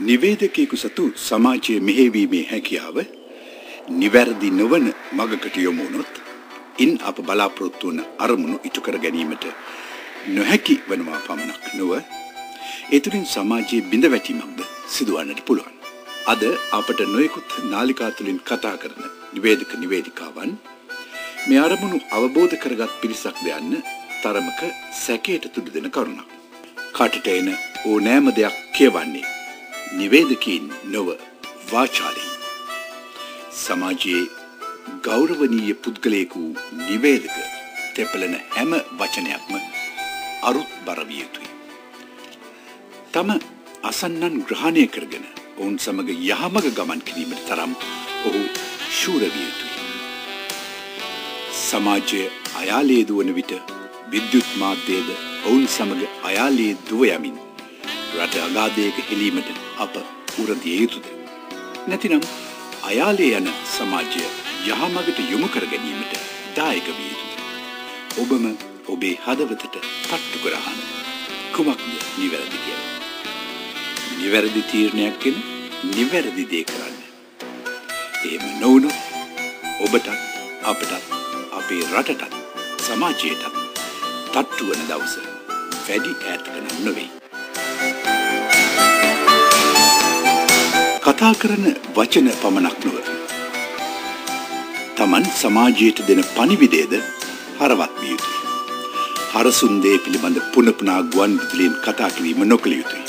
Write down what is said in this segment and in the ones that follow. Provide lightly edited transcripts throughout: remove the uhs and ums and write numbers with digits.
නිවේදකයෙකු සතු සමාජයේ මෙහෙයවීමේ හැකියාව නිවැරදි නොවන මගකට යොමු වුණොත් ඉන් අප බලාපොරොත්තු වන අරමුණු ඉටු කර ගැනීමට නොහැකි වනවා පමණක් නොව ඒ තුළින් සමාජයේ බිඳවැටීමක්ද සිදුවන්නට පුළුවන්. අද අපට නොයෙකුත් නාලිකා තුළින් කතා කරන නිවේදක නිවේදිකාවන් මේ අරමුණු අවබෝධ කරගත් පිරිසක්ද යන්න තරමක සැකයට තුඩු දෙන කරුණක්. කටට එන ඕනෑම දෙයක් කියවන්නේ නිවේදකයින් නොව වාචාලයින්. සමාජයේ ගෞරවනීය පුද්ගලයෙකු නිවේදක තෙපලන හැම වචනයක්ම අරුත් බර විය යුතුයි. තම අසන්නන් ග්‍රහණය කරගෙන ඔවුන් සමග යහමග ගමන් කිරීමට තරම් ඔහු ශූර විය යුතුයි. සමාජයේ අයාලේ දුවන විට විද්‍යුත් මාධ්‍යයේද ඔවුන් සමග අයාලේ දුව යමින් රට අගාධයක හෙළීමට අප උරදිය යුතුද? නැතිනම් අයාලේ යන සමාජය යහමගට යොමු කර ගැනීමට දායක විය යුතුද? ඔබම ඔබේ හදවතට පට්ටු කරහන් කුමක්ද නිවැරදි කියලා? නිවැරදි තීරණයක් ගෙන නිවැරදි දේ කරන්න. එහෙම නොවුනොත් ඔබටත් අපටත් අපේ රටටත් සමාජයටත් තට්ටු වන දවස වැඩි ඈතක නොවේ. කතා කරන වචන පමණක් නොව තමන් සමාජයට දෙන පණිවිඩයද හරවත් විය යුතුයි. හරසුන් දේ පිළිබඳ පුනපුනා ගුවන් විදුලියෙන් කතා කිරීම නොකළ යුතුයි.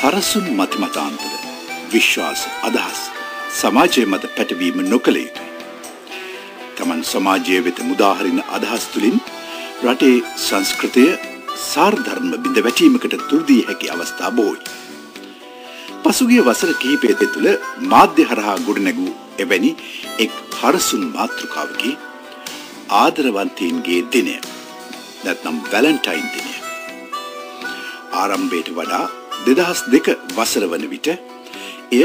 හරසුන් මතමතාන්තර විශ්වාස අදහස් සමාජයේ මත පැටවීම නොකළ යුතුයි. තමන් සමාජයේ වෙත මුදාහරින අදහස් තුළින් රටේ සංස්කෘතිය සාරධර්ම බිඳ වැටීමකට තුරුදී හැකි අවස්ථා බොහෝයි. පසුගිය වසර කිහිපය තුළ මාධ්‍ය හරහා ගොඩනැගූ එවැනි එක් හරසුන් මාතෘකාවකි ආදරවන්තයින්ගේ දිනය නැත්නම් වැලන්ටයින් දිනය. ආරම්භයට වඩා 2002 වසර වන විට එය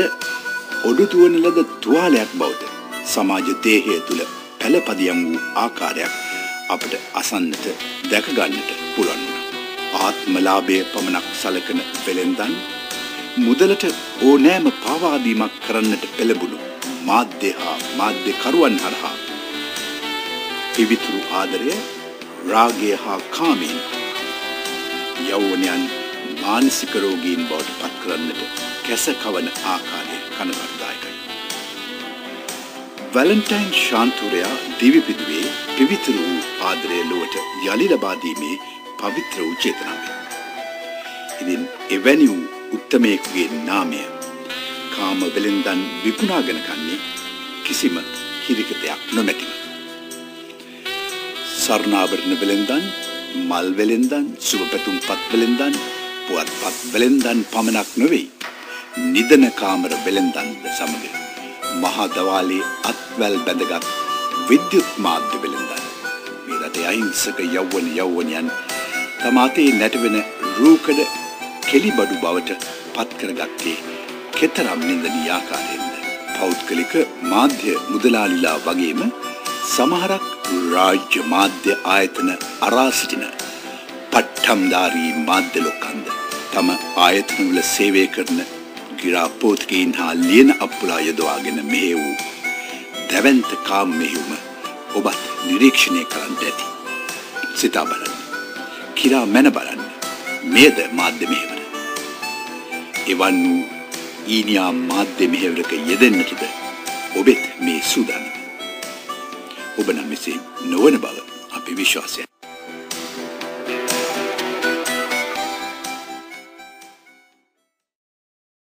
ඔඩුදුවන ලද තුවාලයක් බවට සමාජ දේහය තුළ පළපදියම් වූ ආකාරයක් අපට අසන්නට දැක ගන්නට පුළුවන් වුණා. ආත්මලාභය පමණක් සලකන වෙලෙන්දන් මුදලට ඕනෑම පාවාදීමක් කරන්නට පෙළඹුණු මාධ්‍ය හා මාධ්‍යකරුවන් හරහා පිවිතුරු ආදරය රාගය හා කාමයෙන් යෞවනයන් මානසික රෝගීන් බවට පත් කරන්නට කැස කවන ආකාරය කනගාටුදායකයි. වැලන්ටයින් ශාන්තුරයා දිවි පිදුවේ පිවිතුරු වූ ආදරය ලොවට යලි ලබා දීමේ පවිත්‍ර වූ චේතනාවෙන්. ඉතින් එවැනි වූ උත්තමයෙකුගේ නාමය කාම වෙලෙන්දන් විකුණාගෙන කන්නේ කිසිම හිරිකතයක් නොමැතිව. සර්ණාභරණ වෙලෙන්දන්, මල් වෙලෙන්දන්, සුබපැතුම්පත් වෙලෙන්දන්, පුවත්පත් වෙලෙන්දන් පමණක් නොවේ. නිදන කාමර වෙලෙන්දන්ද සමග මහා දවාලේ අත්වැල් බැඳගත් විද්‍යුත් මාධ්‍ය වෙලෙන්දන් මේ රටේ අහිංසක යෞවනයන් තම අතේ නැටවෙන රූකඩ කෙලිබඩු බවට පත් කරගත්තේ කෙතරම් නින්දනීය ආකාරයෙන්ද? පෞද්ගලික මාධ්‍ය මුදලාලිලා වගේම සමහරක් රාජ්‍ය මාධ්‍ය ආයතන අරා සිටින පට්ටම්දාරී මාධ්‍ය ලොක්කන්ද තම ආයතනවල සේවය කරන ගිරාපෝත්කීන් හා ලියන අප්පුලා යොදවාගෙන මෙහෙ වූ දැවැන්ත කාම මෙහෙයුම ඔබත් නිරීක්ෂණය කරන්නට ඇති. සිතා බලන්න. කිරා මැන බලන්න. මෙයද මාධ්‍ය මෙහෙවර. එවන් වූ ඊනියා මාධ්‍ය මෙහෙවරක යෙදෙන්නටද ඔබෙත් මේ සූදානම. ඔබ නම් මෙසේ නොවන බව අපි විශ්වාසය.